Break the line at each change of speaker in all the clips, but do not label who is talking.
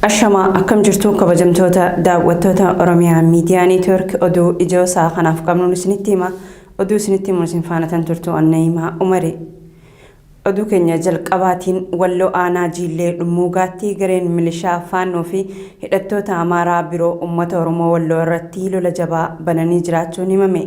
Ashama akkam jirtu kabajamtoota daawwattoota Oromiyaa Miidiyaa Neetwork oduu ijoo isaa kanaaf qabnu isinitti hima. Oduu isinitti himuun isin faana tan turtu Annayima Umari. Oduu keenya jalqabaatiin Walloo Aanaa Jiillee Dhummuugaatti gareen milishaa Faannoo fi hidhattoota Amaaraa biroo uummata Oromoo Walloo irratti lola jabaa bananii jiraachuun himame.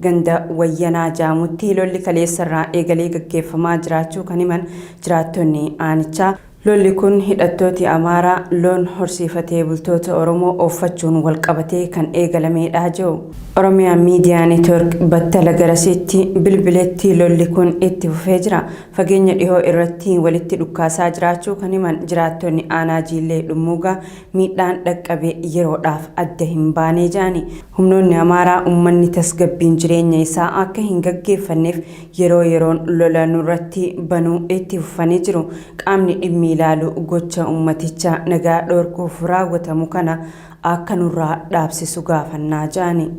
Ganda Wayyanaa Jaamutti lolli kaleessarraa eegalee gaggeeffamaa jiraachuu kan himan jiraattonni aanichaa. Lolli kun hidhattooti Amaaraa loon horsiifatee bultoota Oromoo ooffachuun walqabatee kan eegalamedha jiru. Oromiyaa Miidiyaa Neetwork battala garasitti bilbiletti lolli kun itti fufee jira. Fageenya dhihoo irratti walitti dhukkaasaa jiraachuu kan himan jiraattonni Aanaa Jiillee Dhummuugaa miidhaan dhaqqabe yeroodhaaf adda hin baanee jaani. Humnoonni Amaaraa uummanni tasgabbiin jireenya isaa akka hin gaggeeffanneef yeroo yeroon lola nurratti banuu itti fufanii jiru. Qaamni dhimmi ilaalu gocha ummaticha nagaa dhorkuuf raawwatamu kana akka nurraa dhaabsisu gaafannaa jaani.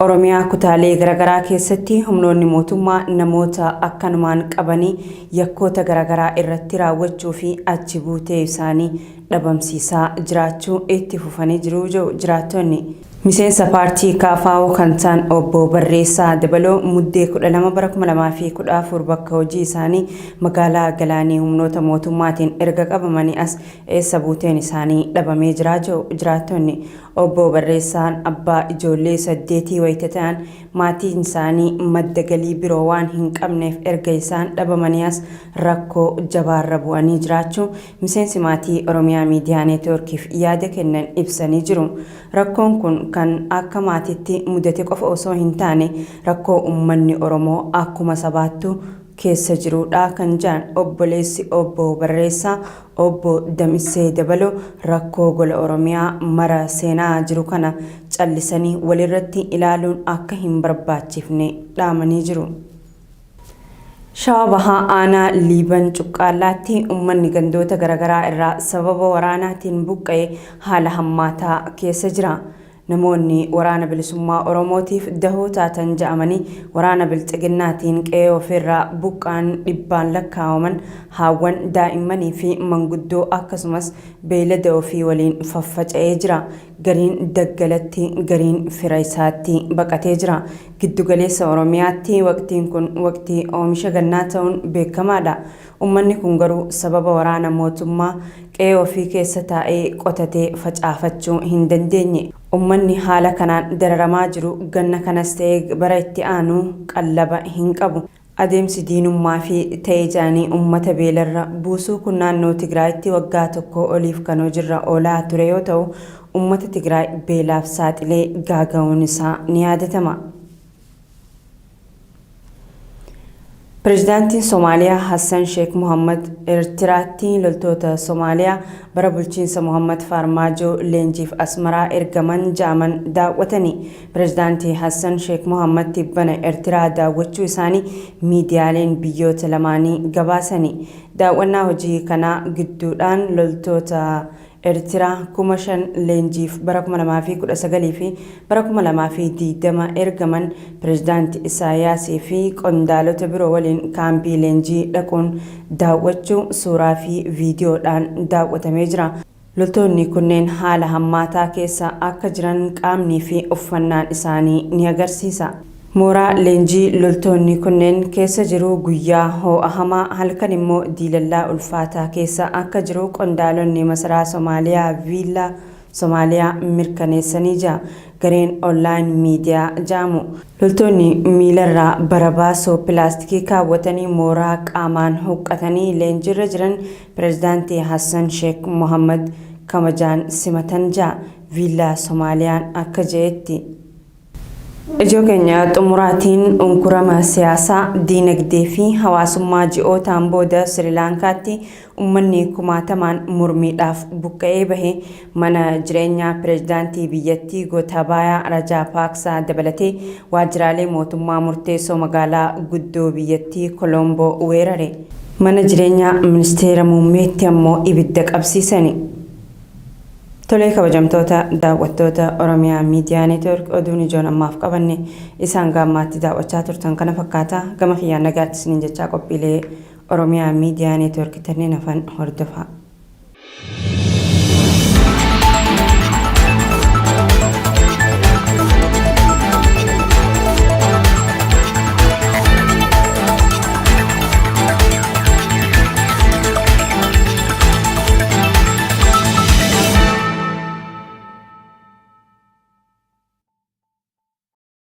Oromiyaa kutaalee garagaraa keessatti humnoonni mootummaa namoota akkanumaan qabanii yakkoota garagaraa irratti raawwachuu fi achi buutee isaanii dhabamsiisaa jiraachuu itti fufanii jiru jiraattonni. Miseensa paartii KFO kan ta'an obbo Barreessaa Dabaloo muddee 12 bara 2014 bakka hojii isaanii magaalaa Galaanii humnoota mootummaatiin erga qabamanii as eessa buuteen isaanii dhabamee jiraattonni. Obbo Barreessaan abbaa ijoollee 8 wayita ta'an maatiin isaanii madda galii biroo waan hin qabneef erga isaan dhabamanii as rakkoo jabaarra bu'anii jiraachuu miseensi maatii Oromiyaa Miidiyaa Neetworkiif yaada kennan ibsanii jiru. Rakkoon kun kan akka maatiitti mudate qofa osoo hin taane rakkoo uummanni Oromoo akkuma sabaattu keessa jirudha kan jedhan obboleessi obbo Barreessaa obbo Damissee Dabaloo rakkoo gola Oromiyaa mara seenaa jiru kana callisanii walirratti ilaaluun akka hin barbaachifne dhaamanii jiru. Shawaa Bahaa Aanaa Liiban Cuqqaalaatti uummanni gandoota garagaraa irraa sababa waraanaatiin buqqa'ee haala hammaataa keessa jira. Namoonni waraana bilisummaa Oromootiif dahoo taatan ja'amanii waraana bilxiginnaatiin qe'ee ofirraa buqqaan dhibbaan lakkaa'aman haawwan daa'immanii fi manguddoo akkasumas beeylada ofii waliin faffaca'ee jira. Gariin daggalatti gariin fira isaatti baqatee jira. Giddugaleessa Oromiyaatti waqtiin kun waqtii oomisha gannaa ta'uun beekamaadha. Uummanni kun garuu sababa waraana mootummaa qe'ee ofii keessa taa'ee qotatee facaafachuu hin dandeenye. Uummanni haala kanaan dararamaa jiru ganna kanas ta'ee bara itti aanu qallaba hin qabu. Adeemsi diinummaa fi ta'ee jaanii uummata beelarra buusuu kun naannoo Tigraayitti waggaa tokko oliif kan hojiirra oolaa ture yoo ta'u uummata Tigraay beelaaf saaxilee gaaga'uun isaa ni yaadatama. Pireezidaantiin Soomaaliyaa Hassan Sheikh Mohammad Eertiraatti loltoota Soomaaliyaa bara bulchiinsa Mohammad Farmaajoo leenjiif Asmaraa ergaman ja'aman daawwatanii. Pireezidaantii Hassan Sheikh Mohammad tibbana Eertiraa daawwachuu isaanii miidiyaaleen biyyoota lamaanii gabaasanii. Daawwannaa hojii kanaa gidduudhaan loltoota Eertiraa 5,000 leenjiif bara 2019 fi bara 2020 ergaman pireezidaantii Isaayyaasii fi qondaalota biroo waliin kaambii leenjii dhaquun daawwachuu suuraa fi viidiyoodhaan daawwatamee jira. Loltoonni kunneen haala hammaataa keessa akka jiran qaamnii fi uffannaan isaanii ni agarsiisa. Mooraa leenjii loltoonni kunneen keessa jiru guyyaa ho'a hamaa halkan immoo diilallaa ulfaataa keessa akka jiru qondaalonni masaraa Soomaaliyaa viillaa Soomaaliyaa mirkaneessanii jira. Gareen onlaayinii miidiyaa jaamu loltoonni miilarraa barabaasoo pilaastikii kaawwatanii mooraa qaamaan huqqatanii leenjiirra jiran pireezidaantii Hassan Sheikh Mohammad kamajaan simatan jira. Viillaa Soomaaliyaan akka jeetti. Ijoo keenya xumuraatiin unkurama siyaasaa diinagdee fi hawaasummaa ji'ootaan booda Sri Lankaatti uummanni kumaatamaan mormiidhaaf buqqa'ee bahe mana jireenyaa pireezidaantii biyyattii Gotabaya Rajapaksa dabalatee waajjiraalee mootummaa murteessoo magaalaa guddoo biyyattii Kolombo weerare. Mana jireenyaa ministeera muummeetti ammoo ibidda qabsiisani. Tolee kabajamtoota daawwattoota Oromiyaa Miidiyaa Neetwork oduun ijoon ammaaf qabanne isaan gaammaatti daawwachaa turtan kana fakkaata. Gama kiyyaan nagaatti isiniin jechaa qophiilee Oromiyaa Miidiyaa Neetwork tanneen hafan hordofaa.